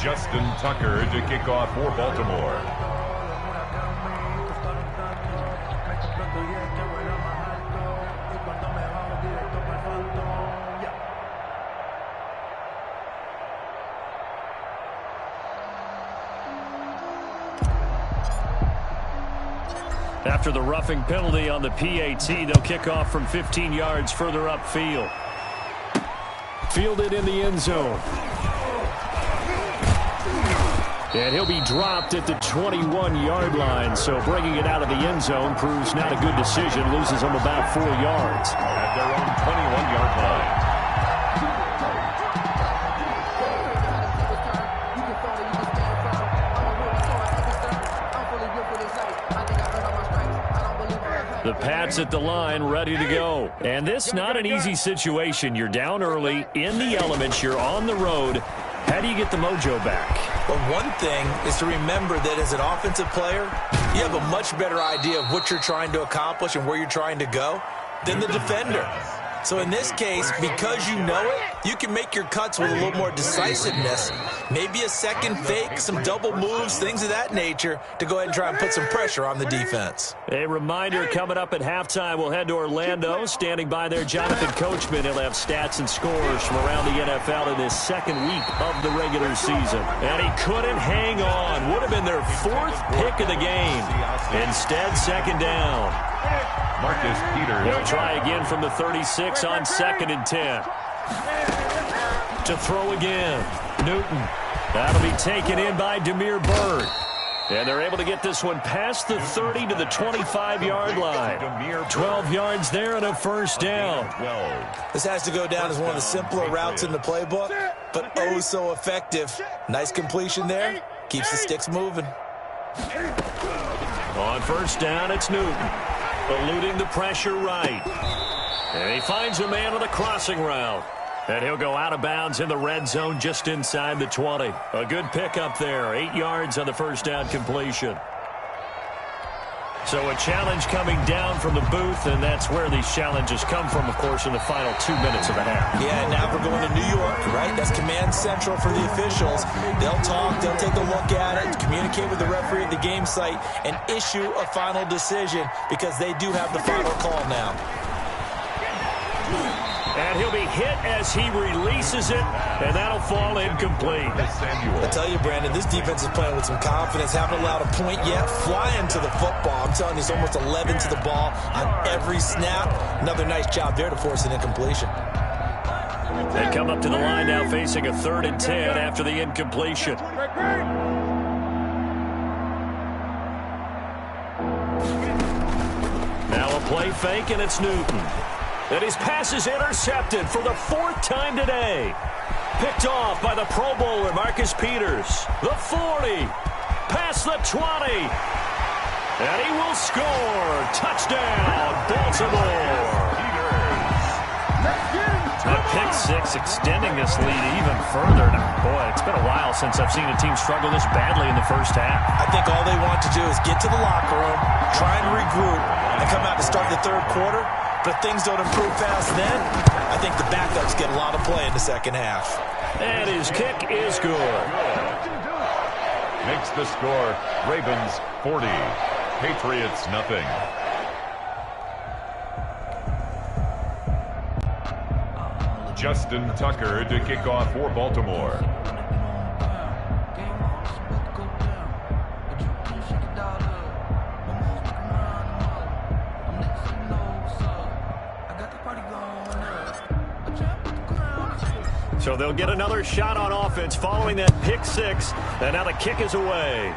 Justin Tucker to kick off for Baltimore. After the roughing penalty on the PAT, they'll kick off from 15 yards further upfield. Fielded in the end zone. And he'll be dropped at the 21-yard line, so bringing it out of the end zone proves not a good decision. Loses him about 4 yards. At their own 21-yard line. The Pats at the line, ready to go. And this not an easy situation. You're down early, in the elements, you're on the road. How do you get the mojo back? Well, one thing is to remember that as an offensive player, you have a much better idea of what you're trying to accomplish and where you're trying to go than the defender. So in this case, because you know it, you can make your cuts with a little more decisiveness. Maybe a second fake, some double moves, things of that nature to go ahead and try and put some pressure on the defense. A reminder coming up at halftime, we'll head to Orlando. Standing by there, Jonathan Coachman. He'll have stats and scores from around the NFL in this second week of the regular season. And he couldn't hang on. Would have been their fourth pick of the game. Instead, second down. Marcus Peters. He'll try again from the 36 on 2nd and 10. To throw again. Newton. That'll be taken in by Damiere Byrd. And they're able to get this one past the 30 to the 25-yard line. 12 yards there and a first down. This has to go down as one of the simpler routes in the playbook, but oh so effective. Nice completion there. Keeps the sticks moving. On first down, it's Newton. Eluding the pressure right. And he finds a man on the crossing route. And he'll go out of bounds in the red zone just inside the 20. A good pickup there. 8 yards on the first down completion. So a challenge coming down from the booth, and that's where these challenges come from, of course, in the final 2 minutes of the half. Yeah, now we're going to New York, right? That's command central for the officials. They'll talk, they'll take a look at it, communicate with the referee at the game site, and issue a final decision because they do have the final call now. And he'll be hit as he releases it, and that'll fall incomplete. I tell you, Brandon, this defense is playing with some confidence. Haven't allowed a point yet. Flying to the football. I'm telling you, it's almost 11 to the ball on every snap. Another nice job there to force an incompletion. They come up to the line now facing a 3rd and 10 after the incompletion. Now a play fake, and it's Newton. And his pass is intercepted for the 4th time today. Picked off by the Pro Bowler, Marcus Peters. The 40. Past the 20. And he will score. Touchdown, Baltimore. A pick six extending this lead even further. Now, boy, it's been a while since I've seen a team struggle this badly in the first half. I think all they want to do is get to the locker room, try and regroup, and come out to start the third quarter. But if things don't improve fast then, I think the backups get a lot of play in the second half. And his kick is good. Makes the score Ravens 40, Patriots nothing. Justin Tucker to kick off for Baltimore. So they'll get another shot on offense following that pick six. And now the kick is away.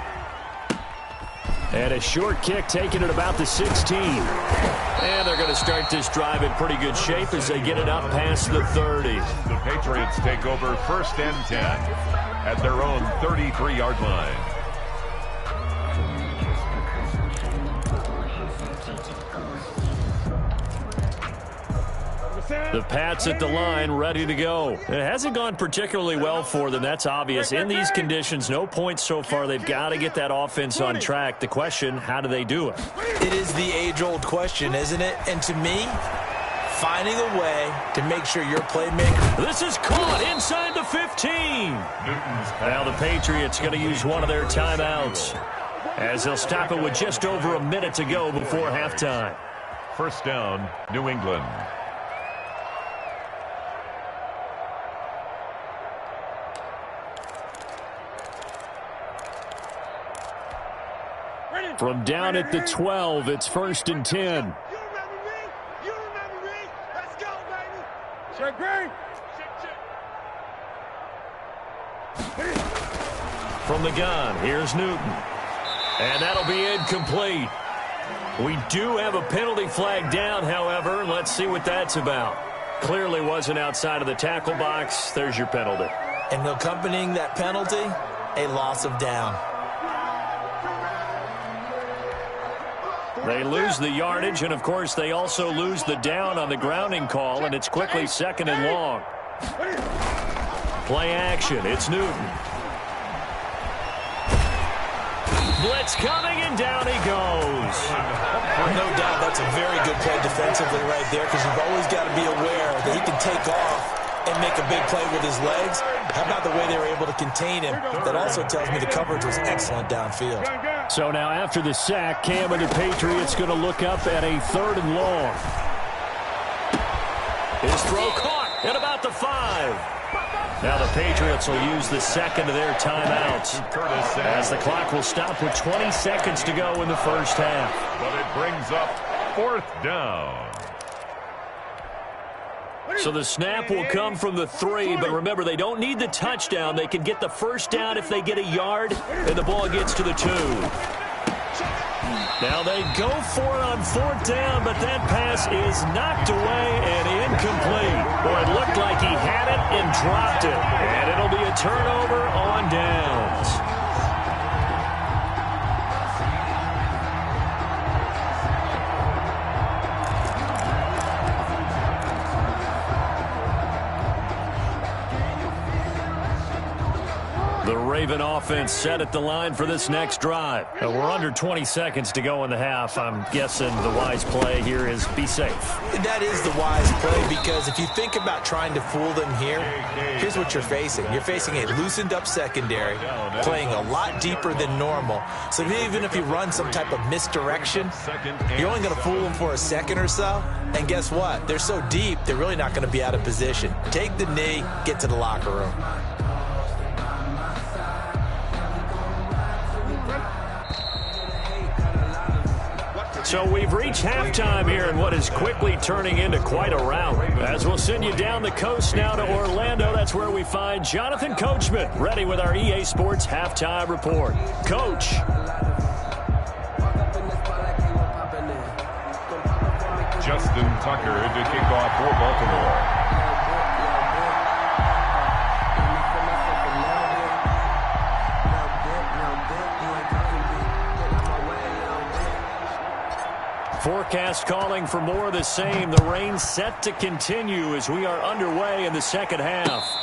And a short kick taken at about the 16. And they're going to start this drive in pretty good shape as they get it up past the 30. The Patriots take over 1st and 10 at their own 33-yard line. The Pats at the line, ready to go. It hasn't gone particularly well for them, that's obvious. In these conditions, no points so far. They've got to get that offense on track. The question, how do they do it? It is the age-old question, isn't it? And to me, finding a way to make sure your playmaker... This is caught inside the 15. Now the Patriots going to use one of their timeouts, as they'll stop it with just over a minute to go before halftime. First down, New England. From down at the 12, it's 1st and 10. You remember me? You remember me? Let's go, baby. Check green. From the gun, here's Newton. And that'll be incomplete. We do have a penalty flag down, however. Let's see what that's about. Clearly wasn't outside of the tackle box. There's your penalty. And accompanying that penalty, a loss of down. They lose the yardage, and, of course, they also lose the down on the grounding call, and it's quickly 2nd and long. Play action. It's Newton. Blitz coming, and down he goes. No doubt that's a very good play defensively right there, because you've always got to be aware that he can take off and make a big play with his legs. How about the way they were able to contain him? That also tells me the coverage was excellent downfield. So now after the sack, Cam and the Patriots going to look up at a 3rd and long. His throw caught at about the 5. Now the Patriots will use the 2nd of their timeouts, as the clock will stop with 20 seconds to go in the first half. But it brings up 4th down. So the snap will come from the 3, but remember, they don't need the touchdown. They can get the first down if they get a yard, and the ball gets to the 2. Now they go for it on 4th down, but that pass is knocked away and incomplete. Boy, it looked like he had it and dropped it, and it'll be a turnover on downs. The Raven offense set at the line for this next drive. We're under 20 seconds to go in the half. I'm guessing the wise play here is be safe. That is the wise play, because if you think about trying to fool them here, here's what you're facing. You're facing a loosened up secondary, playing a lot deeper than normal. So even if you run some type of misdirection, you're only going to fool them for a second or so. And guess what? They're so deep, they're really not going to be out of position. Take the knee, get to the locker room. So we've reached halftime here in what is quickly turning into quite a rout. As we'll send you down the coast now to Orlando, that's where we find Jonathan Coachman, ready with our EA Sports Halftime Report. Coach. Justin Tucker to kick off for Baltimore. Forecast calling for more of the same. The rain set to continue as we are underway in the second half.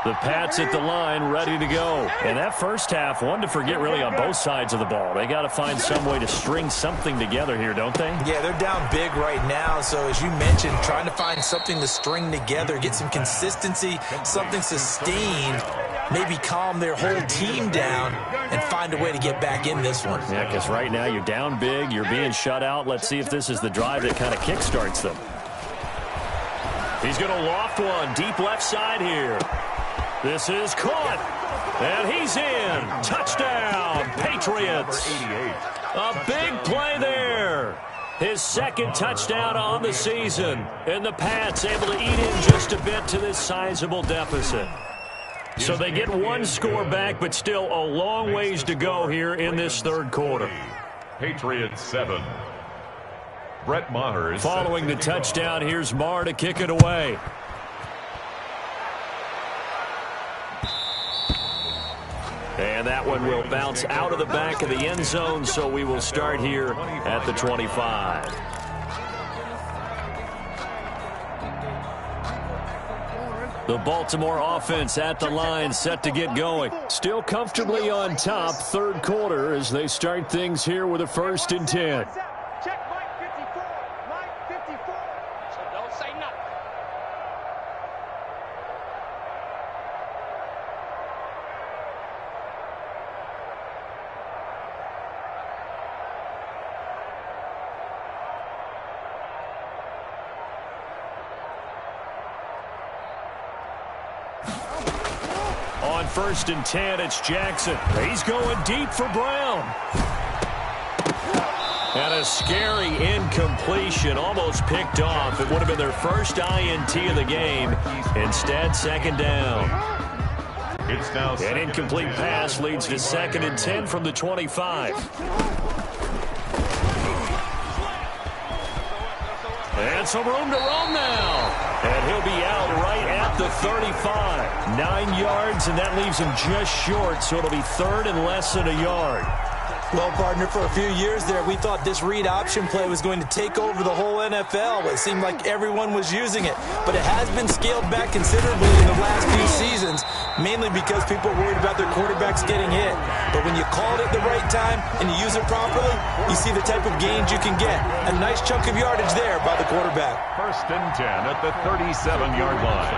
The Pats at the line, ready to go. And that first half, one to forget really on both sides of the ball. They got to find some way to string something together here, don't they? Yeah, they're down big right now. So as you mentioned, trying to find something to string together, get some consistency, something sustained, maybe calm their whole team down and find a way to get back in this one. Yeah, because right now you're down big, you're being shut out. Let's see if this is the drive that kind of kickstarts them. He's going to loft one deep left side here. This is caught, and he's in. Touchdown, Patriots. A big play there. His second touchdown on the season, and the Pats able to eat in just a bit to this sizable deficit. So they get one score back, but still a long ways to go here in this third quarter. Patriots 7. Brett Maher. Following the touchdown, here's Maher to kick it away. And that one will bounce out of the back of the end zone, so we will start here at the 25. The Baltimore offense at the line, set to get going. Still comfortably on top, third quarter, as they start things here with a 1st and 10. first and 10, it's Jackson. He's going deep for Brown. And a scary incompletion, almost picked off. It would have been their first INT of the game. Instead, second down. It's now An incomplete pass leads to second and 10 from the 25. And some room to roam now. And he'll be out right at the 35. 9 yards, and that leaves him just short, so it'll be third and less than a yard. Well, partner, for a few years there, we thought this read option play was going to take over the whole NFL. It seemed like everyone was using it. But it has been scaled back considerably in the last few seasons, mainly because people are worried about their quarterbacks getting hit. But when you call it at the right time and you use it properly, you see the type of gains you can get. A nice chunk of yardage there by the quarterback. First and 10 at the 37-yard line.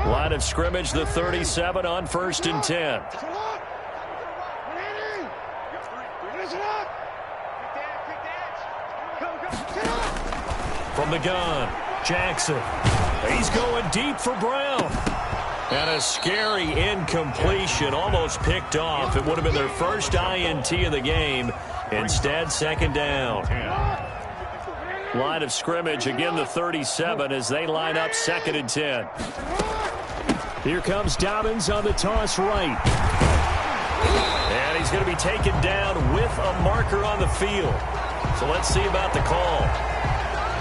Line of scrimmage, the 37 on first and 10. From the gun, Jackson. He's going deep for Brown. And a scary incompletion, almost picked off. It would have been their first INT of the game. Instead, second down. Line of scrimmage, again the 37 as they line up second and 10. Here comes Dobbins on the toss right. And he's going to be taken down with a marker on the field. So let's see about the call.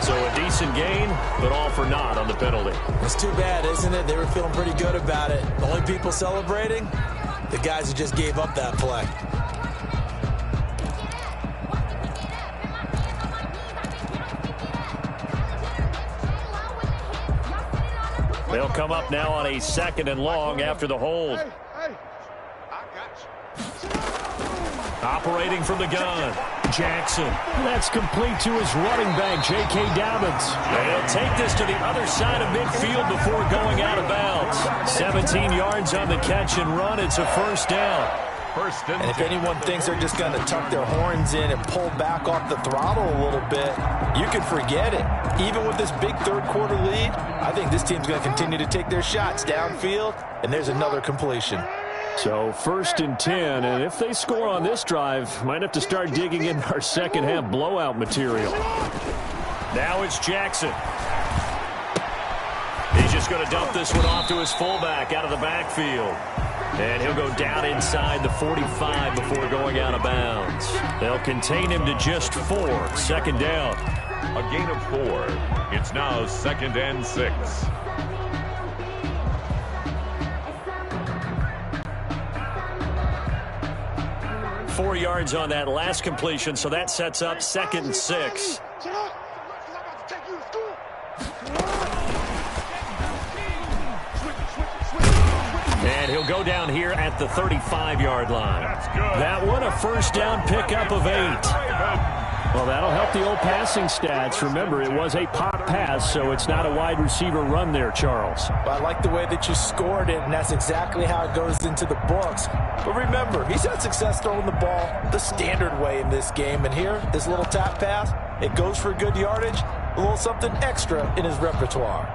So a decent gain, but all for naught on the penalty. It's too bad, isn't it? They were feeling pretty good about it. The only people celebrating, the guys who just gave up that play. They'll come up now on a second and long after the hold. Operating from the gun, Jackson. That's complete to his running back, J.K. Dobbins. And he'll take this to the other side of midfield before going out of bounds. 17 yards on the catch and run. It's a first down. And if anyone thinks they're just going to tuck their horns in and pull back off the throttle a little bit, you can forget it. Even with this big third-quarter lead, I think this team's going to continue to take their shots downfield, and there's another completion. So first and 10, and if they score on this drive, might have to start digging in our second-half blowout material. Now it's Jackson. He's just going to dump this one off to his fullback out of the backfield. And he'll go down inside the 45 before going out of bounds. They'll contain him to just 4. Second down. A gain of 4. It's now second and 6. Four yards on that last completion, so that sets up second and 6. And he'll go down here at the 35-yard line. That one, a first down pickup of 8. Well, that'll help the old passing stats. Remember, it was a pop pass, so it's not a wide receiver run there, Charles. But I like the way that you scored it, and that's exactly how it goes into the books. But remember, he's had success throwing the ball the standard way in this game. And here, this little tap pass, it goes for good yardage, a little something extra in his repertoire.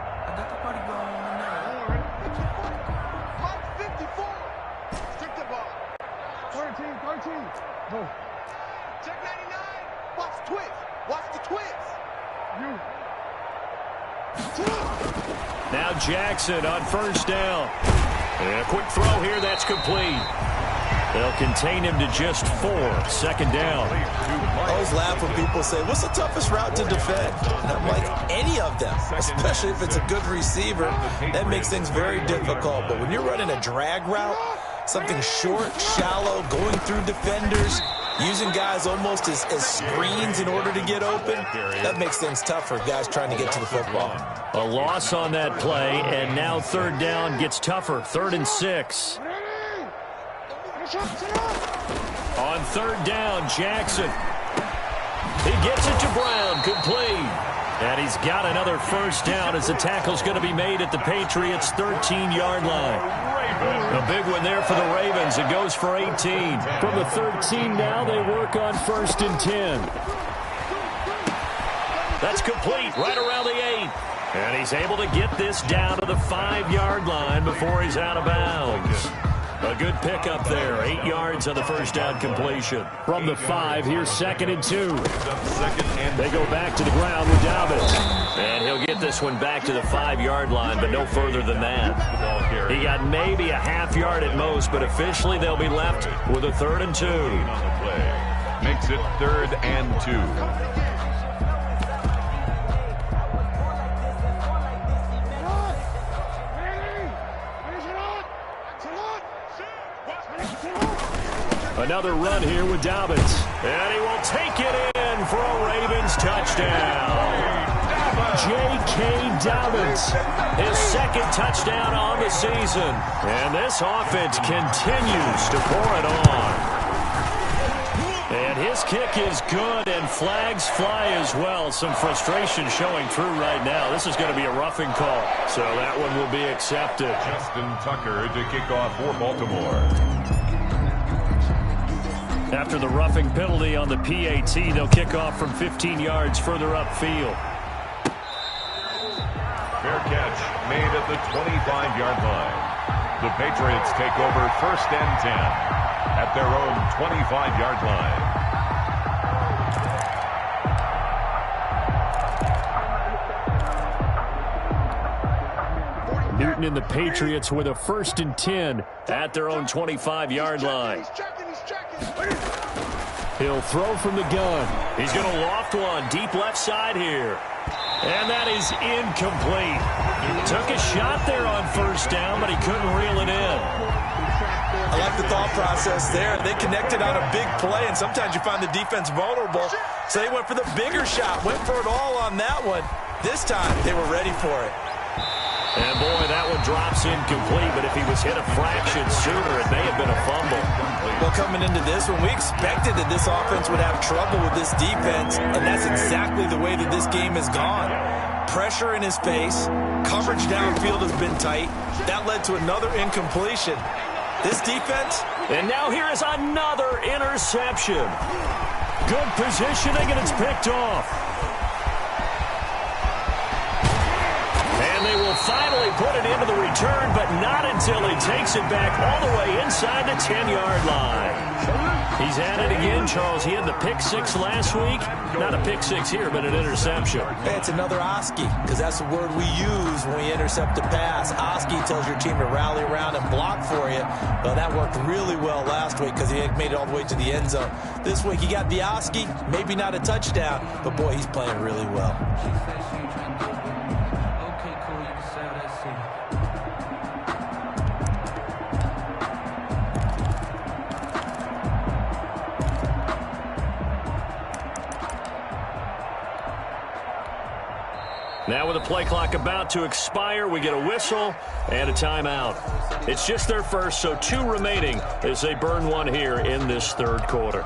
Now Jackson on first down. And a quick throw here, that's complete. They'll contain him to just 4. Second down. I always laugh when people say, what's the toughest route to defend? And I'm like, any of them, especially if it's a good receiver. That makes things very difficult. But when you're running a drag route, something short, shallow, going through defenders, using guys almost as screens in order to get open, that makes things tough for guys trying to get to the football. A loss on that play, and now third down gets tougher. 3rd and 6. On third down, Jackson. He gets it to Brown, complete. And he's got another first down as the tackle's going to be made at the Patriots' 13-yard line. A big one there for the Ravens. It goes for 18. From the 13 now, they work on 1st and 10. That's complete right around the 8. And he's able to get this down to the 5-yard line before he's out of bounds. A good pickup there. 8 yards on the first down completion. From the 5, here's 2nd and 2. They go back to the ground with Dobbins. And he'll get this one back to the 5-yard line, but no further than that. He got maybe a half yard at most, but officially they'll be left with a 3rd and 2. Makes it 3rd and 2. Another run here with Dobbins. And he will take it in for a Ravens touchdown. J.K. Dobbins. His 2nd touchdown on the season. And this offense continues to pour it on. And his kick is good, and flags fly as well. Some frustration showing through right now. This is going to be a roughing call, so that one will be accepted. Justin Tucker to kick off for Baltimore. After the roughing penalty on the PAT, they'll kick off from 15 yards further upfield. Fair catch made at the 25-yard line. The Patriots take over 1st and 10 at their own 25-yard line. Newton and the Patriots with a 1st and 10 at their own 25-yard line. He'll throw from the gun. He's going to loft one deep left side here. And that is incomplete. Took a shot there on 1st down, but he couldn't reel it in. I like the thought process there. They connected on a big play, and sometimes you find the defense vulnerable. So they went for the bigger shot, went for it all on that one. This time, they were ready for it. And, boy, that one drops incomplete, but if he was hit a fraction sooner, it may have been a fumble. Well, coming into this one, we expected that this offense would have trouble with this defense, and that's exactly the way that this game has gone. Pressure in his face, coverage downfield has been tight. That led to another incompletion. This defense... And now here is another interception. Good positioning, and it's picked off. And they will finally put it into the return, but not until he takes it back all the way inside the 10-yard line. He's at it again, Charles. He had the pick 6 last week. Not a pick 6 here, but an interception. Hey, it's another Oski, because that's the word we use when we intercept a pass. Oski tells your team to rally around and block for you. Well, that worked really well last week because he made it all the way to the end zone. This week, he got the Oski, maybe not a touchdown, but, boy, he's playing really well. Now with the play clock about to expire, we get a whistle and a timeout. It's just their first, so 2 remaining as they burn one here in this 3rd quarter.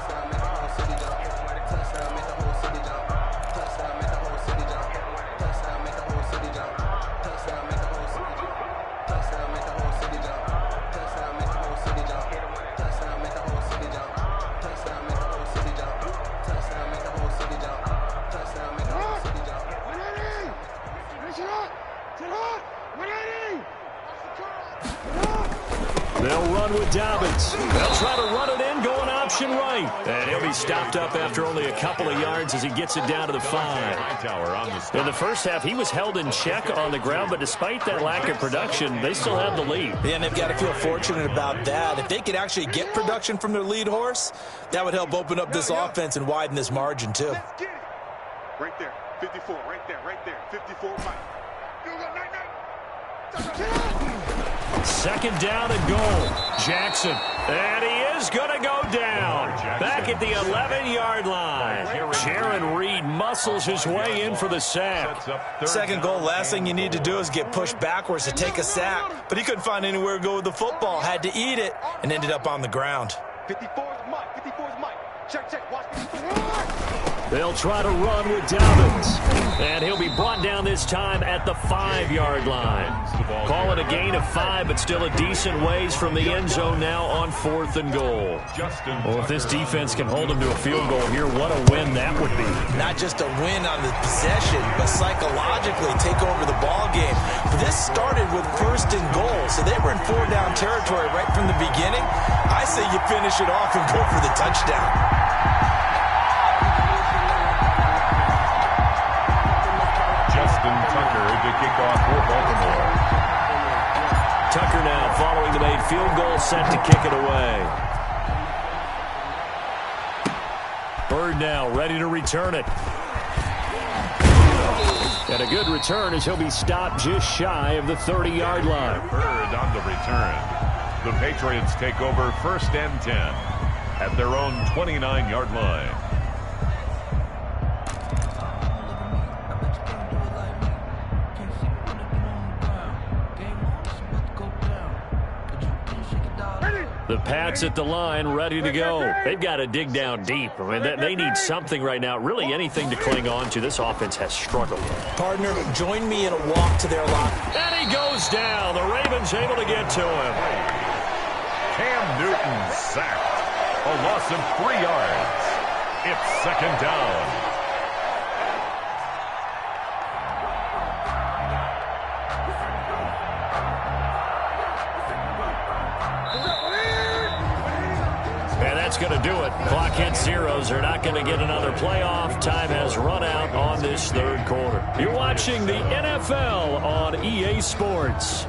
They'll run with Dobbins. They'll try to run it in, going option right. And he'll be stopped up after only a couple of yards as he gets it down to the 5. In the first half, he was held in check on the ground, but despite that lack of production, they still have the lead. Yeah, and they've got to feel fortunate about that. If they could actually get production from their lead horse, that would help open up this offense and widen this margin, too. Let's get it. Right there. 54. Right there. 54. Mike. Second down and goal. Jackson. And he is going to go down. Back at the 11-yard line. Jaron Reed muscles his way in for the sack. Second goal, last thing you need to do is get pushed backwards to take a sack. But he couldn't find anywhere to go with the football. Had to eat it and ended up on the ground. 54 is Mike. 54 is Mike. Check, check. Watch me. They'll try to run with Dobbins. And he'll be brought down this time at the 5-yard line. Call it a gain of 5, but still a decent ways from the end zone now on 4th and goal. Well, if this defense can hold them to a field goal here, what a win that would be. Not just a win on the possession, but psychologically take over the ball game. This started with 1st and goal, so they were in 4-down territory right from the beginning. I say you finish it off and go for the touchdown. Tucker to kick off for Baltimore. Tucker now following the made field goal, set to kick it away. Bird now ready to return it. And a good return as he'll be stopped just shy of the 30-yard line. Bird on the return. The Patriots take over 1st and 10 at their own 29-yard line. The Pats at the line, ready to go. They've got to dig down deep. I mean, they need something right now, really anything to cling on to. This offense has struggled. Partner, join me in a walk to their lock. And he goes down. The Ravens able to get to him. Cam Newton sacked. A loss of 3 yards. It's 2nd down. Going to do it. Clock hits zeros. They're not going to get another playoff. Time has run out on this 3rd quarter. You're watching the NFL on EA Sports.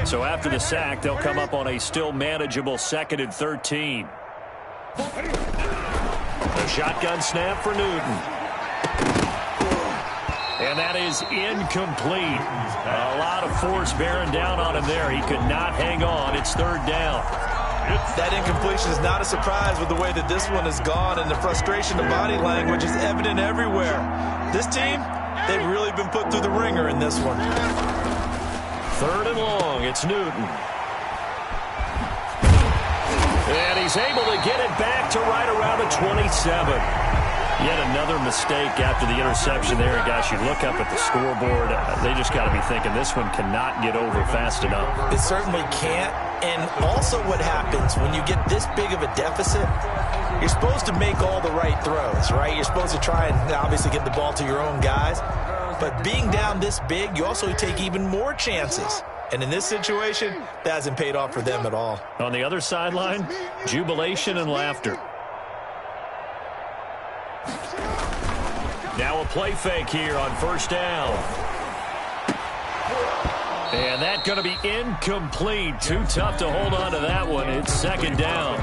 So after the sack, they'll come up on a still manageable 2nd and 13. A shotgun snap for Newton. And that is incomplete. A lot of force bearing down on him there. He could not hang on. It's 3rd down. That incompletion is not a surprise with the way that this one has gone, and the frustration of body language is evident everywhere. This team, they've really been put through the ringer in this one. 3rd and long. It's Newton. And he's able to get it back to right around the 27. Yet another mistake after the interception there. Gosh, you look up at the scoreboard. They just got to be thinking this one cannot get over fast enough. It certainly can't. And also what happens when you get this big of a deficit, you're supposed to make all the right throws, right? You're supposed to try and obviously get the ball to your own guys. But being down this big, you also take even more chances. And in this situation, that hasn't paid off for them at all. On the other sideline, jubilation and laughter. Now a play fake here on 1st down. And that's going to be incomplete. Too tough to hold on to that one. It's 2nd down.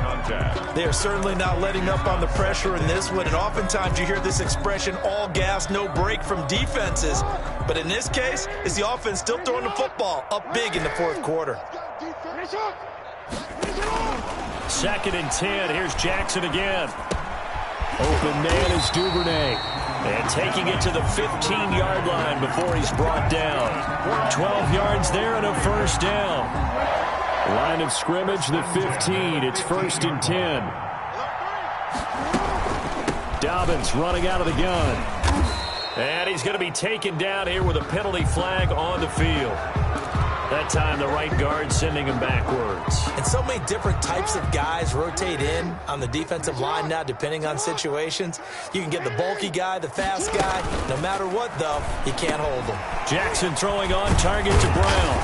They are certainly not letting up on the pressure in this one. And oftentimes you hear this expression, all gas, no break from defenses. But in this case, it's the offense still throwing the football up big in the 4th quarter. 2nd and 10. Here's Jackson again. Open man is Duvernay. And taking it to the 15-yard line before he's brought down. 12 yards there and a 1st down. Line of scrimmage, the 15. It's 1st and 10. Dobbins running out of the gun. And he's going to be taken down here with a penalty flag on the field. That time the right guard sending him backwards. And so many different types of guys rotate in on the defensive line now depending on situations. You can get the bulky guy, the fast guy. No matter what, though, you can't hold him. Jackson throwing on target to Brown.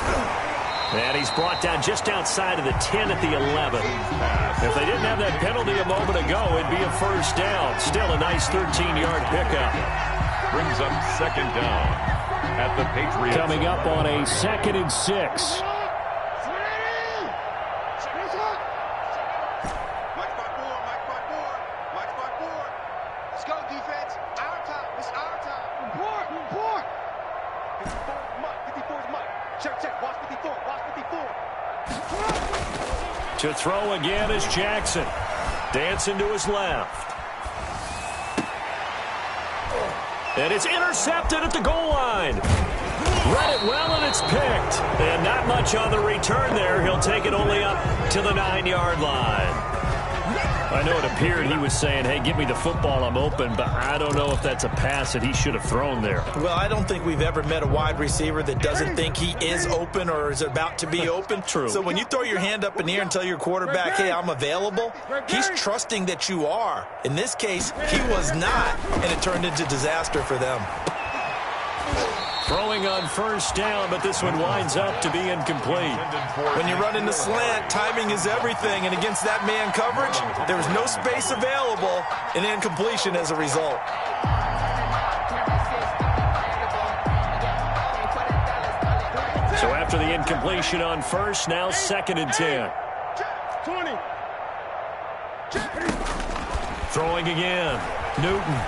And he's brought down just outside of the 10 at the 11. If they didn't have that penalty a moment ago, it'd be a 1st down. Still a nice 13-yard pickup. Brings up 2nd down at the Patriots. Coming up on a 2nd and 6. Watch my board, watch my board. Let's go, defense. Our time, it's our time. Report. 54's Mike. Check. Watch 54. To throw again is Jackson. Dancing to his left. And it's intercepted at the goal line. Read it well, and it's picked. And not much on the return there. He'll take it only up to the 9-yard line. I know it appeared he was saying, hey, give me the football, I'm open, but I don't know if that's a pass that he should have thrown there. Well, I don't think we've ever met a wide receiver that doesn't think he is open or is about to be open. True. So when you throw your hand up in the air and tell your quarterback, hey, I'm available, he's trusting that you are. In this case, he was not, and it turned into disaster for them. Throwing on first down, but this one winds up to be incomplete. When you run in the slant, timing is everything, and against that man coverage, there was no space available, and incompletion as a result. So after the incompletion on first, now 2nd and 10. 20. Throwing again. Newton.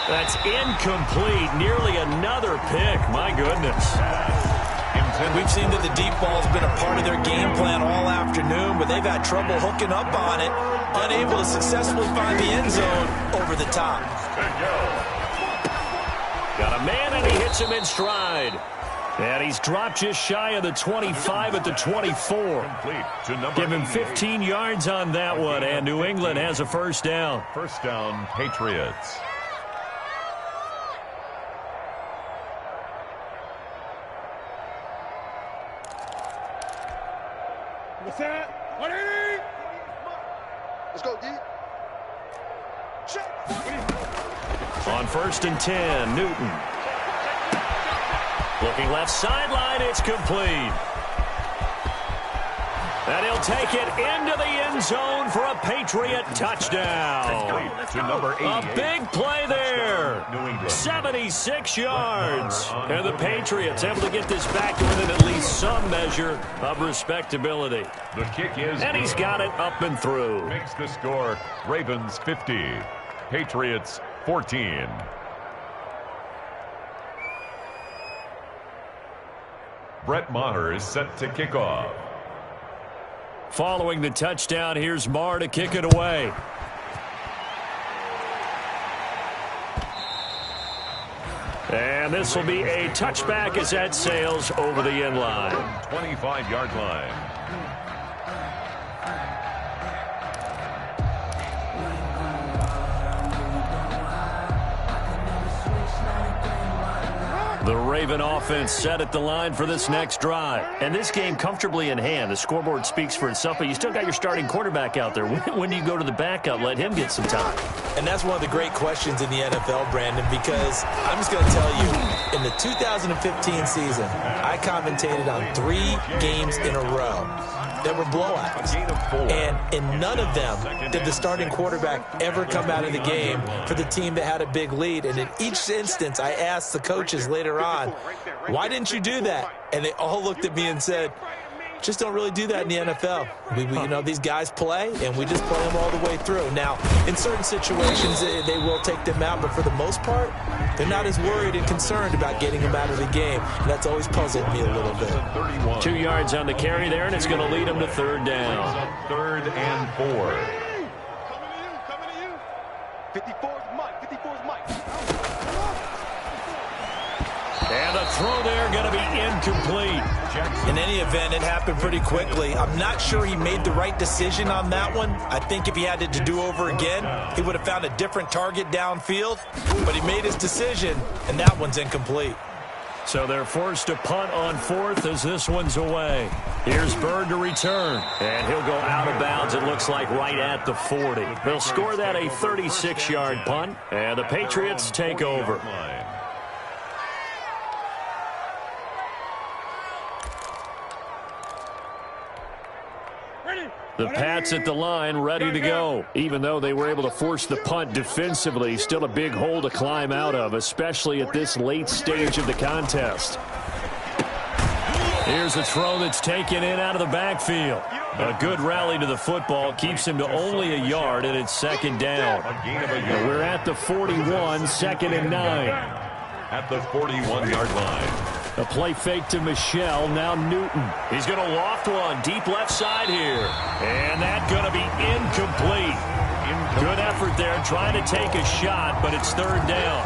That's incomplete. Nearly another pick. My goodness. We've seen that the deep ball's been a part of their game plan all afternoon, but they've had trouble hooking up on it, unable to successfully find the end zone over the top. Got a man, and he hits him in stride. And he's dropped just shy of the 25 at the 24. Give him 15 yards on that one, and New England has a first down. First down, Patriots. What's that? 180. Let's go, D. Check. On 1st and 10, Newton. Looking left sideline, it's complete. And he'll take it into the end zone for a Patriot touchdown. To number 88. A big play there. 76 yards. And the Patriots able to get this back to within at least some measure of respectability. The kick is And he's got it up and through. Makes the score Ravens 50, Patriots 14. Brett Maher is set to kick off. Following the touchdown, here's Maher to kick it away. And this will be a touchback as that sails over the end line. 25-yard line. The Raven offense set at the line for this next drive. And this game comfortably in hand. The scoreboard speaks for itself, but you still got your starting quarterback out there. When do you go to the backup? Let him get some time. And that's one of the great questions in the NFL, Brandon, because I'm just going to tell you, in the 2015 season, I commentated on 3 games in a row that were blowouts. And in none of them did the starting quarterback ever come out of the game for the team that had a big lead. And in each instance, I asked the coaches later on, why didn't you do that? And they all looked at me and said, just don't really do that in the NFL. You know, these guys play, and we just play them all the way through. Now, in certain situations, they will take them out, but for the most part, they're not as worried and concerned about getting them out of the game. And that's always puzzled me a little bit. 2 yards on the carry there, and it's going to lead them to 3rd down. 3rd and 4. Coming to you. 54 is Mike. 54 is Mike. And the throw there going to be incomplete. In any event, it happened pretty quickly. I'm not sure he made the right decision on that one. I think if he had it to do over again, he would have found a different target downfield. But he made his decision, and that one's incomplete. So they're forced to punt on 4th as this one's away. Here's Bird to return. And he'll go out of bounds, it looks like, right at the 40. They'll score that a 36-yard punt, and the Patriots take over. The Pats at the line, ready to go. Even though they were able to force the punt defensively, still a big hole to climb out of, especially at this late stage of the contest. Here's a throw that's taken in out of the backfield. A good rally to the football keeps him to only a yard, and it's 2nd down. We're at the 41, 2nd and 9. At the 41-yard line. A play fake to Michelle, now Newton. He's going to loft one deep left side here. And that's going to be incomplete. Good effort effort there, trying to take a shot, but it's third down.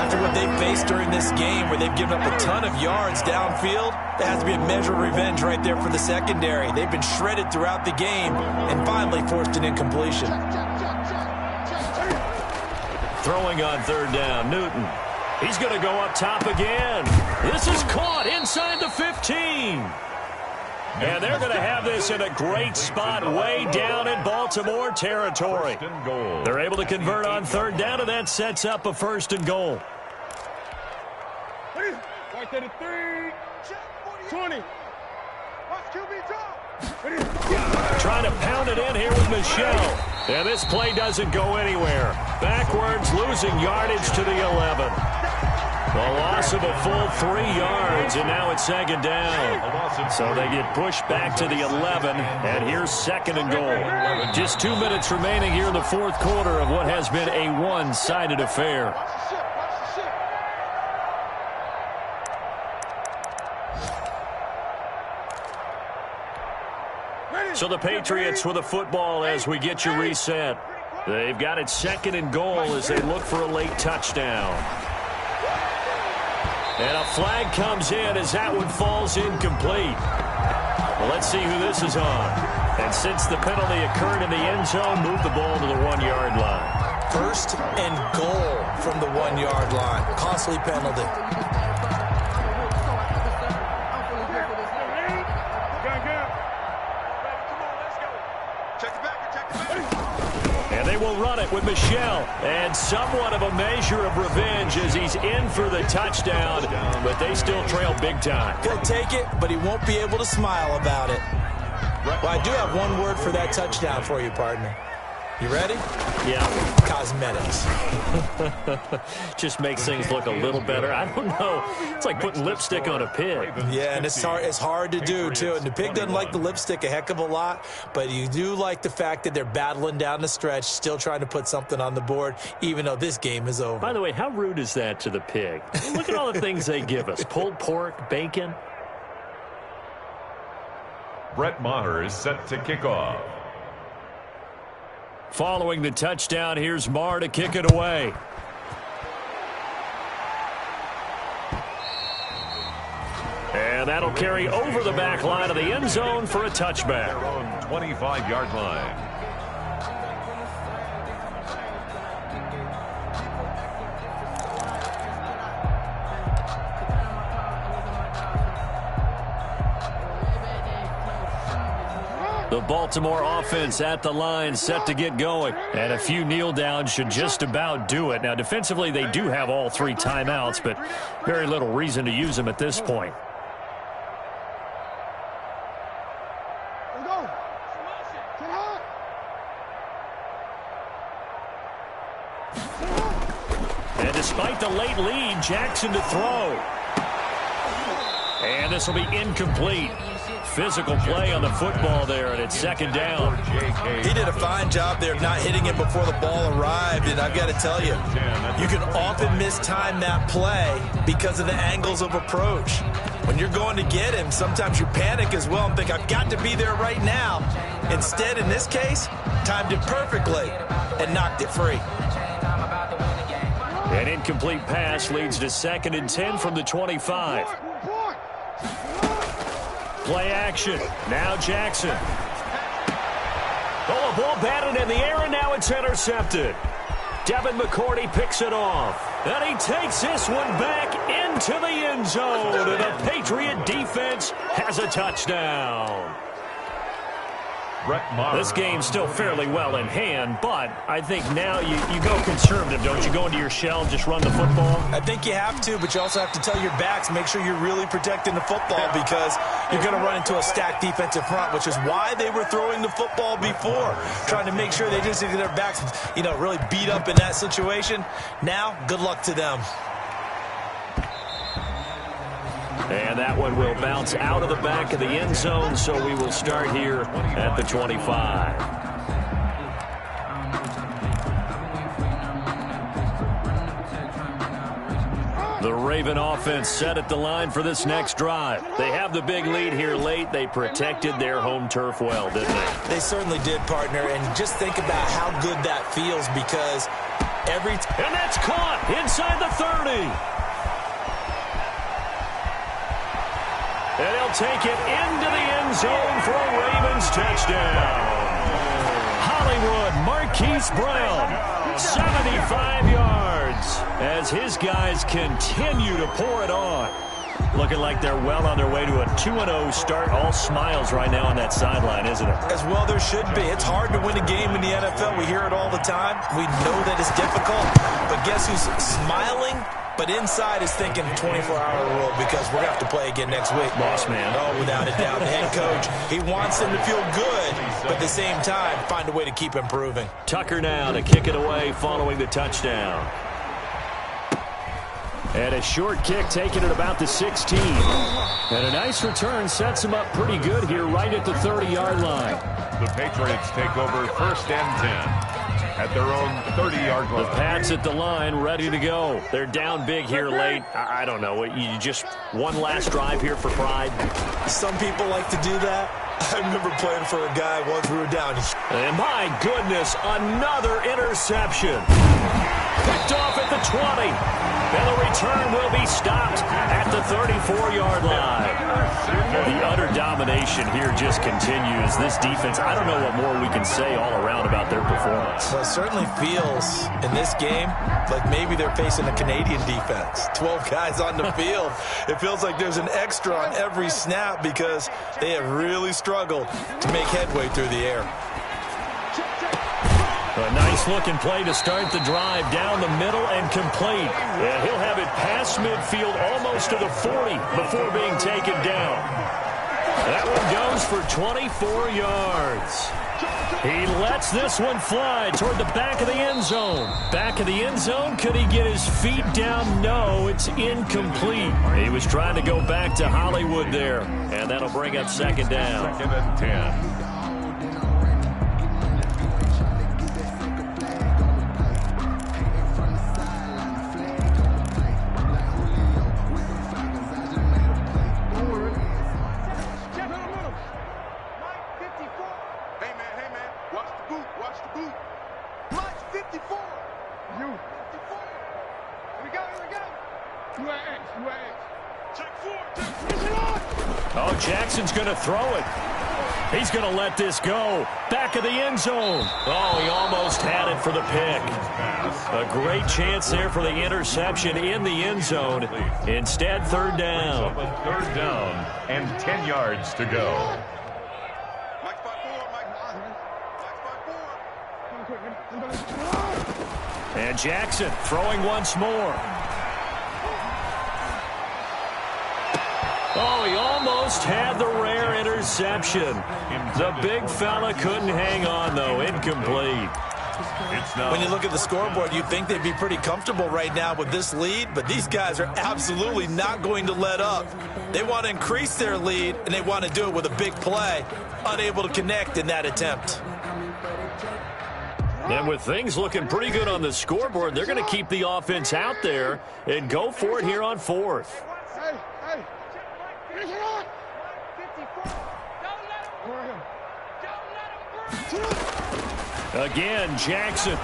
After what they've faced during this game, where they've given up a ton of yards downfield, there has to be a measure of revenge right there for the secondary. They've been shredded throughout the game and finally forced an incompletion. Throwing on third down, Newton. He's going to go up top again. This is caught inside the 15. And they're going to have this in a great spot way down in Baltimore territory. They're able to convert on third down, and that sets up a 1st and goal. Right to the 3. 20. Trying to pound it in here with Michelle. And this play doesn't go anywhere. Backwards, losing yardage to the 11. A loss of a full 3 yards, and now it's 2nd down. So they get pushed back to the 11, and here's 2nd and goal. Just 2 minutes remaining here in the 4th quarter of what has been a one-sided affair. So the Patriots with a football as we get you reset. They've got it 2nd and goal as they look for a late touchdown. And a flag comes in as that one falls incomplete. Well, let's see who this is on. And since the penalty occurred in the end zone, move the ball to the 1-yard line. 1st and goal from the 1-yard line. Costly penalty. And they will run it with Michelle. And somewhat of a measure of revenge as he's in for the touchdown, but they still trail big time. He'll take it, but he won't be able to smile about it. Well, I do have one word for that touchdown for you, partner. You ready? Yeah. Cosmetics. Just makes things look a little better. I don't know. It's like putting lipstick on a pig. Yeah, and it's hard to do, too. And the pig doesn't like the lipstick a heck of a lot, but you do like the fact that they're battling down the stretch, still trying to put something on the board, even though this game is over. By the way, how rude is that to the pig? Look at all the things they give us. Pulled pork, bacon. Brett Maher is set to kick off. Following the touchdown, here's Maher to kick it away. And that'll carry over the back line of the end zone for a touchback. Their own 25-yard line. The Baltimore offense at the line, set to get going. And a few kneel downs should just about do it. Now, defensively, they do have all 3 timeouts, but very little reason to use them at this point. And despite the late lead, Jackson to throw. And this will be incomplete. Physical play on the football there, and it's 2nd down. He did a fine job there of not hitting it before the ball arrived, and I've got to tell you, you can often mistime that play because of the angles of approach. When you're going to get him, sometimes you panic as well and think, I've got to be there right now. Instead, in this case, timed it perfectly and knocked it free. An incomplete pass leads to 2nd and 10 from the 25. Play action. Now Jackson. Oh, a ball batted in the air, and now it's intercepted. Devin McCourty picks it off. And he takes this one back into the end zone. And the Patriot defense has a touchdown. This game's still fairly well in hand, but I think now you go conservative, don't you? Go into your shell, just run the football? I think you have to, but you also have to tell your backs, make sure you're really protecting the football because you're going to run into a stacked defensive front, which is why they were throwing the football before, trying to make sure they just get their backs, really beat up in that situation. Now, good luck to them. And that one will bounce out of the back of the end zone, so we will start here at the 25. The The Raven offense set at the line for this next drive. They have the big lead here late. They protected their home turf well, didn't they? They certainly did, partner. And just think about how good that feels because and that's caught inside the 30. And he'll take it into the end zone for a Ravens touchdown. Hollywood, Marquise Brown, 75 yards as his guys continue to pour it on. Looking like they're well on their way to a 2-0 start. All smiles right now on that sideline, isn't it? As well there should be. It's hard to win a game in the NFL. We hear it all the time. We know that it's difficult. But guess who's smiling? But inside is thinking 24-hour rule because we're going to have to play again next week. Boss man. Oh, without a doubt. The head coach, he wants them to feel good, but at the same time, find a way to keep improving. Tucker now to kick it away following the touchdown. And a short kick taken at about the 16. And a nice return sets him up pretty good here right at the 30-yard line. The Patriots take over 1st and 10. At their own 30-yard line. The Pats at the line, ready to go. They're down big here late. I don't know. You just one last drive here for pride. Some people like to do that. I remember playing for a guy once we were down. And my goodness, another interception. Picked off at the 20. And the return will be stopped at the 34-yard line. The utter domination here just continues. This defense, I don't know what more we can say all around about their performance. Well, it certainly feels in this game like maybe they're facing a Canadian defense. 12 guys on the field. It feels like there's an extra on every snap because they have really struggled to make headway through the air. A nice-looking play to start the drive down the middle and complete. And he'll have it past midfield almost to the 40 before being taken down. That one goes for 24 yards. He lets this one fly toward the back of the end zone. Back of the end zone, could he get his feet down? No, it's incomplete. He was trying to go back to Hollywood there. And that'll bring up 2nd down. 2nd and 10. Oh, Jackson's going to throw it. He's going to let this go. Back of the end zone. Oh, he almost had it for the pick. A great chance there for the interception in the end zone. Instead, 3rd down. 3rd down and 10 yards to go. And Jackson throwing once more. Oh, he almost had the rare interception. The big fella couldn't hang on, though. Incomplete. When you look at the scoreboard, you'd think they'd be pretty comfortable right now with this lead, but these guys are absolutely not going to let up. They want to increase their lead, and they want to do it with a big play. Unable to connect in that attempt. And with things looking pretty good on the scoreboard, they're going to keep the offense out there and go for it here on 4th. Again, Jackson.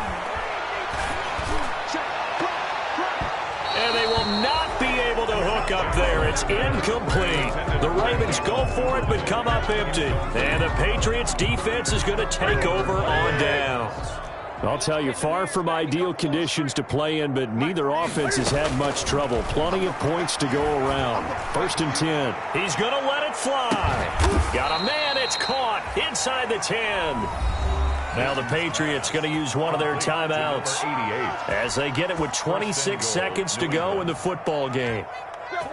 And they will not be able to hook up there. It's incomplete. The Ravens go for it, but come up empty. And the Patriots defense is going to take over on downs. I'll tell you, far from ideal conditions to play in, but neither offense has had much trouble. Plenty of points to go around. 1st and 10. He's going to let it fly. Got a man. It's caught inside the 10. Now the Patriots going to use one of their timeouts as they get it with 26 seconds to go in the football game.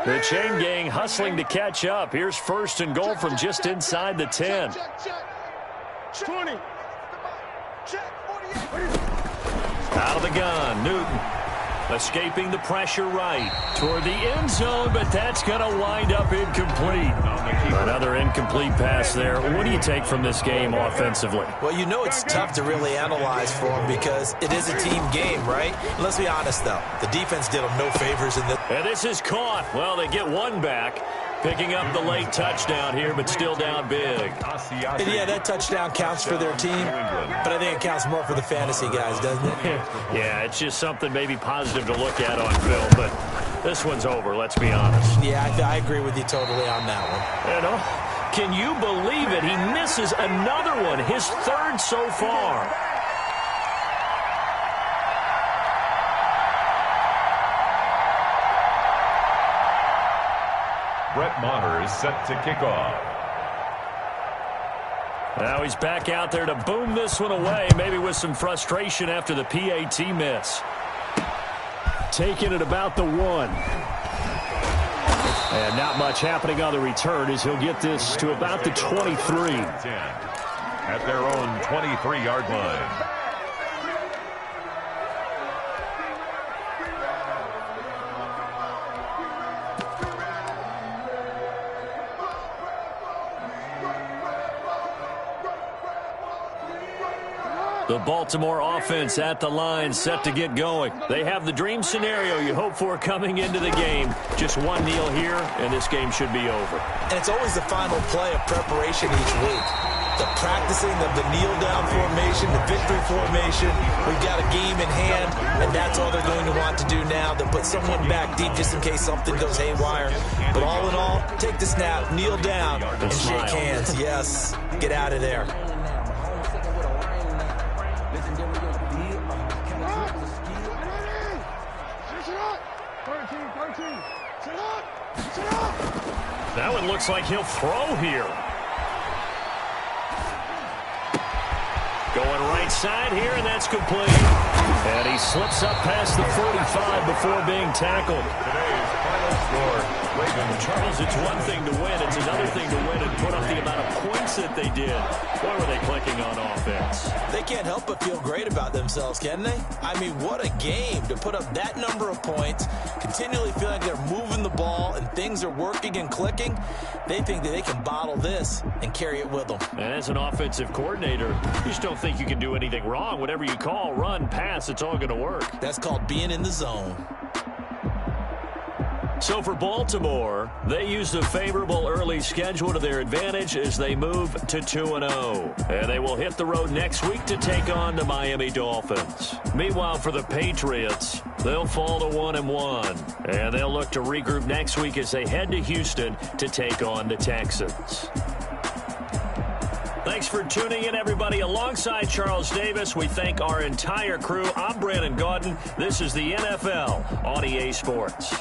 The chain gang hustling to catch up. Here's 1st and goal from just inside the 10. 20. Out of the gun, Newton. Escaping the pressure right toward the end zone, but that's going to wind up incomplete. Another incomplete pass there. What do you take from this game offensively? Well, you know it's tough to really analyze for them because it is a team game, right? Let's be honest, though. The defense did them no favors in this. And this is caught. Well, they get one back. Picking up the late touchdown here, but still down big. And yeah, that touchdown counts for their team, but I think it counts more for the fantasy guys, doesn't it? Yeah, it's just something maybe positive to look at on film, but this one's over, let's be honest. Yeah, I agree with you totally on that one. And, can you believe it? He misses another one, his third so far. Brett Maher is set to kick off. Now he's back out there to boom this one away, maybe with some frustration after the PAT miss. Taking it about the 1. And not much happening on the return as he'll get this to about the 23. At their own 23-yard line. The Baltimore offense at the line, set to get going. They have the dream scenario you hope for coming into the game. Just one kneel here, and this game should be over. And it's always the final play of preparation each week. The practicing of the kneel-down formation, the victory formation. We've got a game in hand, and that's all they're going to want to do now. They'll put someone back deep just in case something goes haywire. But all in all, take the snap, kneel down, and shake hands. Yes, get out of there. That one looks like he'll throw here. Going right side here, and that's complete. And he slips up past the 45 before being tackled. Today's final score, Charles, it's one thing to win. It's another thing to win and put up the amount of points that they did. Boy, were they clicking on offense. They can't help but feel great about themselves, can they? I mean, what a game to put up that number of points, continually feel like they're moving the ball and things are working and clicking. They think that they can bottle this and carry it with them. And as an offensive coordinator, you just don't think you can do anything wrong. Whatever you call, run, pass, it's all going to work. That's called being in the zone. So for Baltimore, they used a favorable early schedule to their advantage as they move to 2-0. And they will hit the road next week to take on the Miami Dolphins. Meanwhile, for the Patriots, they'll fall to 1-1. And they'll look to regroup next week as they head to Houston to take on the Texans. Thanks for tuning in, everybody. Alongside Charles Davis, we thank our entire crew. I'm Brandon Gaudin. This is the NFL on EA Sports.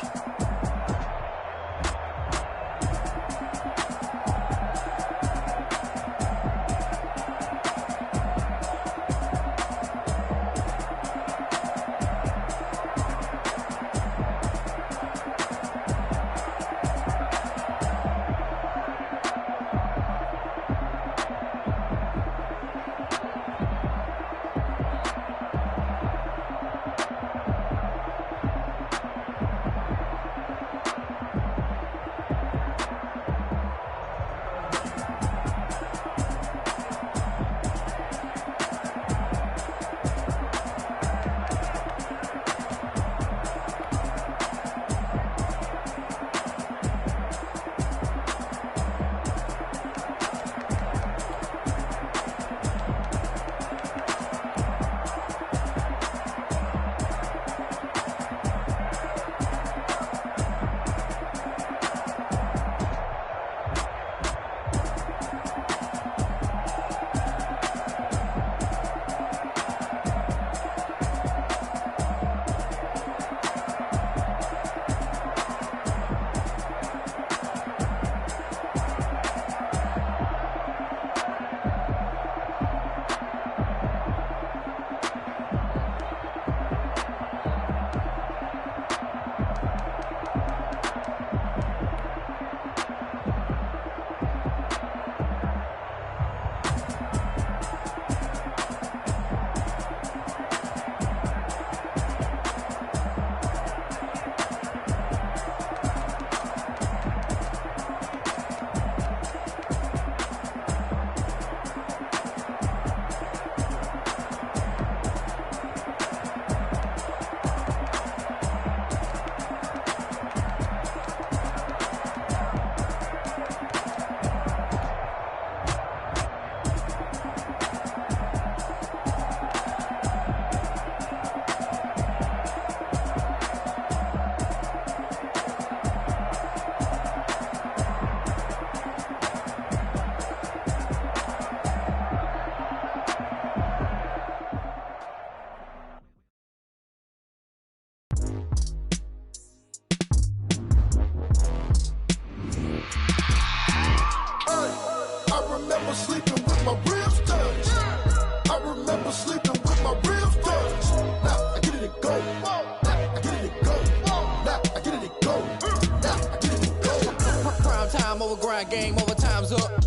grind game, overtime's up.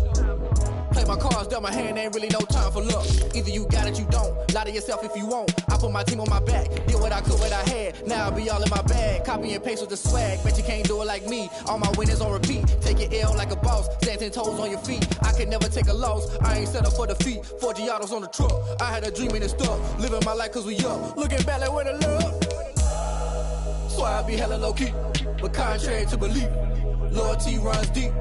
Play my cards, dealt my hand, ain't really no time for luck. Either you got it, you don't. Lie to yourself if you won't. I put my team on my back, did what I could, what I had. Now I'll be all in my bag, copy and paste with the swag. Bet you can't do it like me. All my winners on repeat. Take your L like a boss, stand 10 toes on your feet. I can never take a loss, I ain't set up for defeat. 4 Giottos on the truck, I had a dream and it stuck. Living my life cause we up, looking back like where the love. So I be hella low key, but contrary to belief, loyalty runs deep.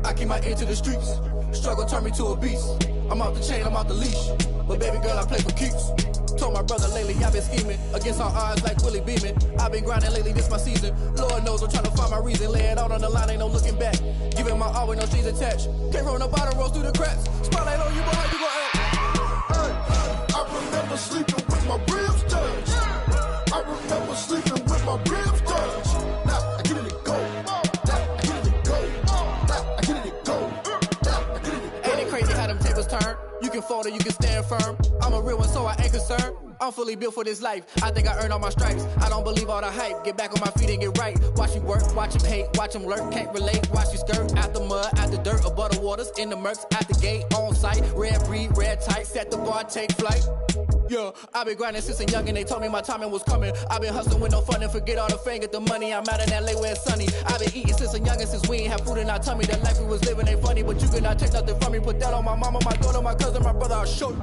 I keep my ear to the streets. Struggle turned me to a beast. I'm out the chain, I'm out the leash. But baby girl, I play for keeps. Told my brother lately, I've been scheming against all odds like Willie Beeman. I've been grinding lately, this my season. Lord knows I'm trying to find my reason. Lay it out on the line, ain't no looking back. Giving my all with no strings attached. Can't roll no bottle, rolls through the cracks. Spotlight on you, boy, how you gon' act? I remember sleeping with my ribs touched. I remember sleeping with my ribs touched. Now I get it to go. Now I get it to go. Now I get it to go. Ain't it crazy how them tables turn? You can fold or you can stand firm. I'm a real one, so I ain't concerned. I'm fully built for this life. I think I earned all my stripes. I don't believe all the hype. Get back on my feet and get right. Watch you work, watch him hate, watch him lurk. Can't relate, watch you skirt. Out the mud, out the dirt, above the waters, in the murks, out the gate, on site. Red breed, red tight, set the bar, take flight. Yeah, I been grinding since a young and they told me my timing was coming. I been hustling with no fun and forget all the fame, get the money. I'm out in LA where it's sunny. I been eating since a young and since we ain't have food in our tummy. The life we was living ain't funny, but you cannot take nothing from me. Put that on my mama, my daughter, my cousin, my brother, I'll show you.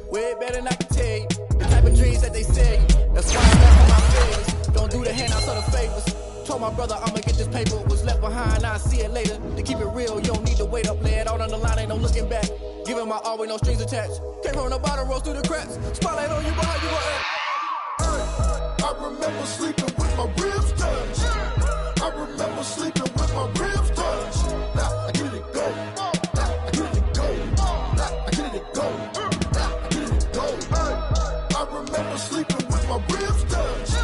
Way better than I can tell you. The type of dreams that they sell you. That's why I'm back on my favors. Don't do the handouts or the favors. Told my brother I'ma get this paper. Was left behind, I'll see it later. To keep it real, you don't need to wait up. Lay it out on the line, ain't no looking back. Giving my all with no strings attached. Can't roll no bottle, rolls through the cracks. Spotlight on you, boy, how you gon' act? I remember sleeping with my ribs touched. I remember sleeping with my ribs touched. Now I get it to go. Now I get it to go. Now I get it to go. Now I get it to go. I remember sleeping with my ribs touched.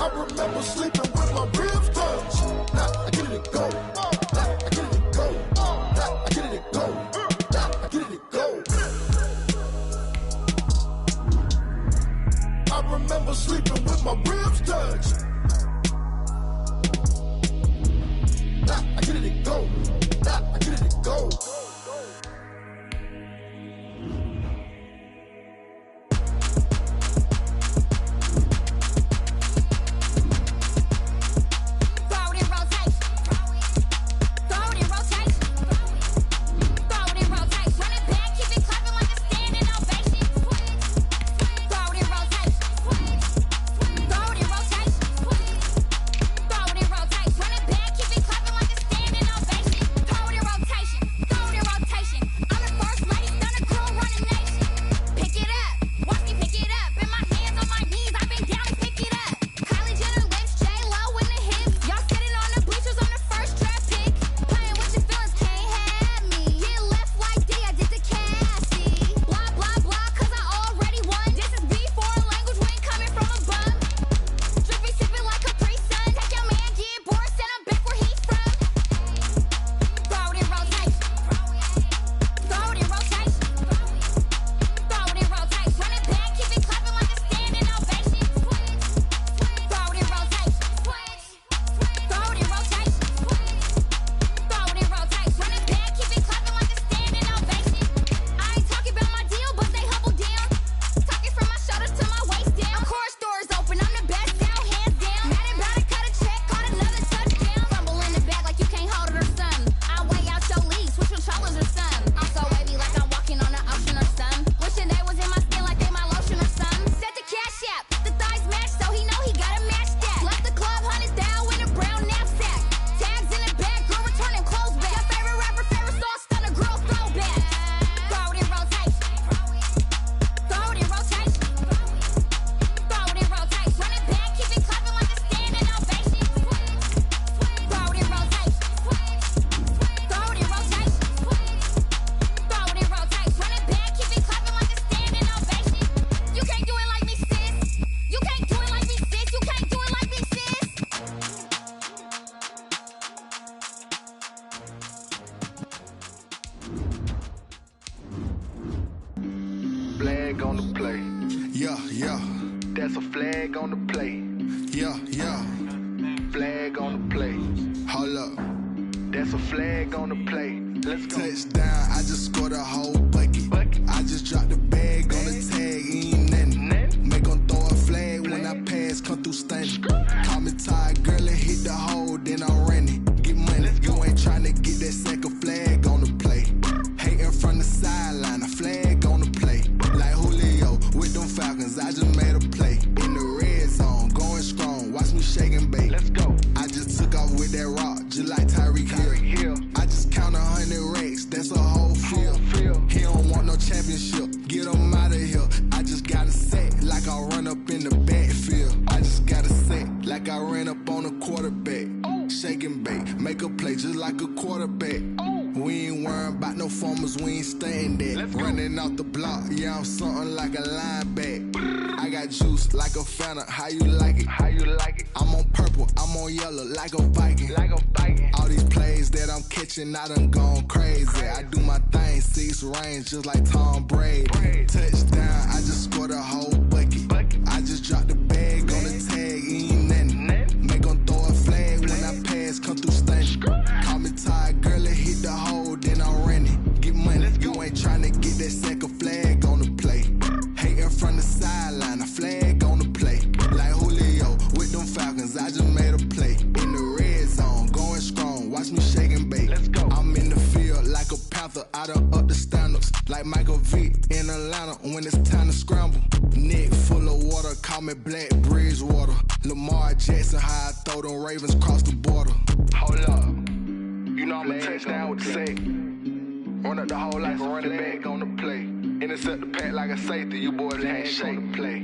I remember sleeping with my ribs touched. Now I get it to go. Now I get it to go. Now I get it to go. Now I get it to go. I remember sleeping with my ribs touched. Now I get it to go. Now I get it to go. Flag on the play. Yeah, yeah. That's a flag on the play. Yeah, yeah. Flag on the play. Hold up. That's a flag on the play. Let's go. Touchdown, I just scored a whole bucket. I just dropped the bag on the tag, ain't nothing. Make 'em throw a flag when I pass, come through stunning. Call me tired, girl, and hit the hole, then I'm running. Get money, you ain't tryna get that second flag on the play. Hating from the sideline, a flag on the play. Like Julio with them Falcons, I just made a play. In the red zone, going strong, watch me shake and bake. Let's go. I just took off with that rock, just like Tyreek Hill. I just count 100 racks, that's a whole field. He don't want no championship, get him out of here. I just got a set, like I run up in the backfield. I just got a set, like I ran up on a quarterback. Shake and bake, make a play just like a quarterback. We ain't worrying about no formers, we ain't staying there. Running off the block, yeah, I'm something like a linebacker. I got juice like a Fanta, how you like it? How you like it? I'm on purple, I'm on yellow, like a Viking. Like a Viking. All these plays that I'm catching, I done gone crazy. I do my thing, 6 range, just like Tom Brady. Touchdown, I just scored a whole bucket. I just dropped the bag on the tag, ain't nothing. Make 'em throw a flag when I pass, come through stunning. Call me tired, girl, and hit the hole, then I'm running. Get money, you ain't tryna get that second flag on the play. Hating from the sideline, a flag on the play. Like Julio with them Falcons, I just made a play. In the red zone, going strong, watch me shake and bake. Let's go. I'm in the field like a Panther, I done up the standards. Like Michael Vick in Atlanta when it's time to scramble. Neck full of water, call me Black Bridgewater. Lamar Jackson, how I throw them Ravens cross the border. Hold up. You know I'm a touchdown with the sack. Run up the hole like a running back on the play. Intercept the pack like a safety. You boys handshake on the play.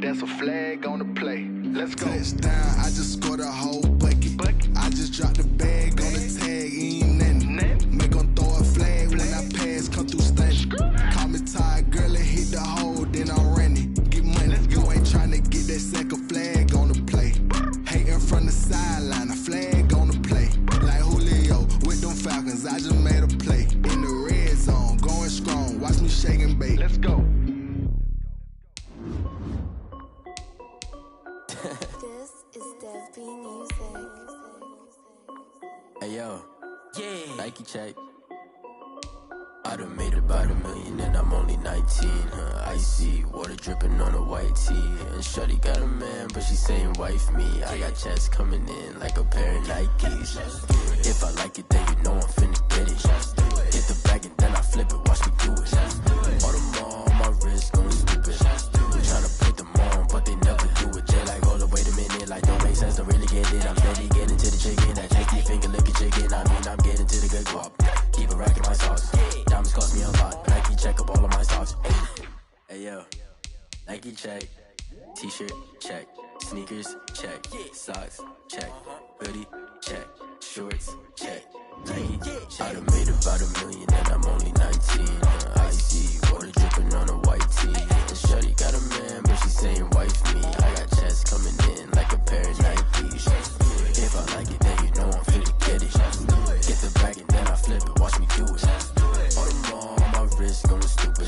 That's a flag on the play. Let's go. Touchdown, I just scored a whole bucket. I just dropped the bag on the tag, ain't nothing. Make 'em throw a flag when I pass, come through stunning. Call me tired, girl, and hit the hole, then I'm running. Get money, you ain't tryna get that second flag on the play. Hating from the sideline, a flag on the play. Like Julio with them Falcons, I just made a play. In the red zone, going strong, watch me shake and bake. Let's go. This is Dev B Music. Hey yo, Nike check. I done made about $1 million and I'm only 19. Icy water dripping on a white tee. And shorty got a man, but she saying wife me. I got checks coming in like a pair of Nikes. If I like it, then you know I'm finna get it. Hit the bag and then I flip it, watch me do it. All them on my wrist going stupid. Tryna put them on, but they never do it. Jay like, hold up, wait a minute, like don't make sense, don't really get it. I'm steady getting to the chicken, that tasty finger licking chicken. I mean, I'm getting to the good guap. Keep a rack in my sauce. Diamonds cost me a lot. Nike check up all of my stocks. Hey yo, Nike check. T-shirt check. Sneakers check. Socks check. Hoodie check. Shorts check. Nike. I done made about $1 million and I'm only 19. Icy water dripping on a white tee. And shorty got a man, but she saying wife me. I got checks coming in like a pair of Nikes. If I like it, then you know I'm finna get it. Get the bag and then I flip it, watch me do it. All them on my wrist going stupid.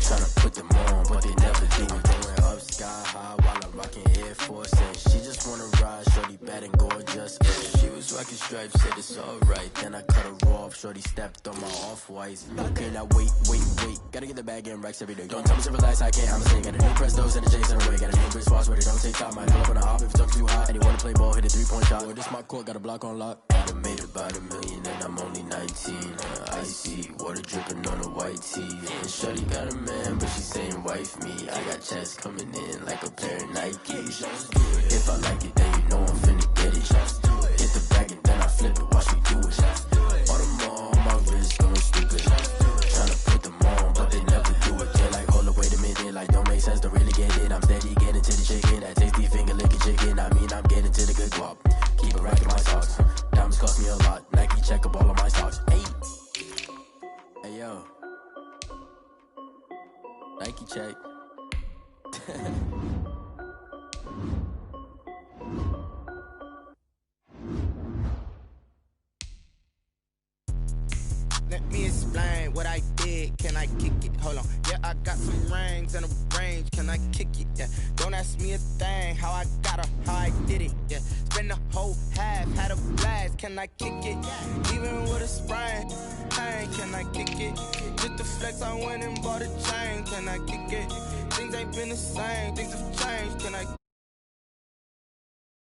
Tryna put them on, but they never do it. Going up sky high while I'm rocking Air Force. And she just wanna ride, shorty bad and gorgeous. She was rocking stripes, said it's alright. Then I cut her off, shorty stepped on my off-whites. Okay, now wait. Gotta get the bag and racks every day. Don't tell me to relax, I can't, I'ma say. Got a new Prestos and a J's in a way. Got a new Chris Foss, but it don't take time. Might pull up on a hop if it talks too hot. And you wanna play ball, hit a 3-point shot. Boy, this my court, got a block on lock. I done made about $1 million and I'm only 19. Icy water dripping on a white tee. And shorty got a man, but she saying wife me. I got checks coming in like a pair of Nikes. If I like it, then you know I'm finna get it. Hit the bag and then I flip it, watch me do it. All them on my wrist going stupid. Tryna put them on, but they never do it. They're like, hold up, wait a minute, like don't make sense, don't really get it. I'm steady getting to the chicken, that tasty finger licking chicken. I mean, I'm getting to the good guap. Keep a rack in my socks. Diamonds cost me a lot. Nike check up all of my stocks. Hey yo, Nike check. Let me explain what I did. Can I kick it? Hold on. Yeah, I got some rings and a range. Can can I kick it? Yeah, don't ask me a thing, how I got her, how I did it. Yeah, spend the whole half, had a blast, can I kick it? Even with a sprain, hey, can I kick it? Just the flex, I went and bought a chain, can I kick it? Things ain't been the same, things have changed.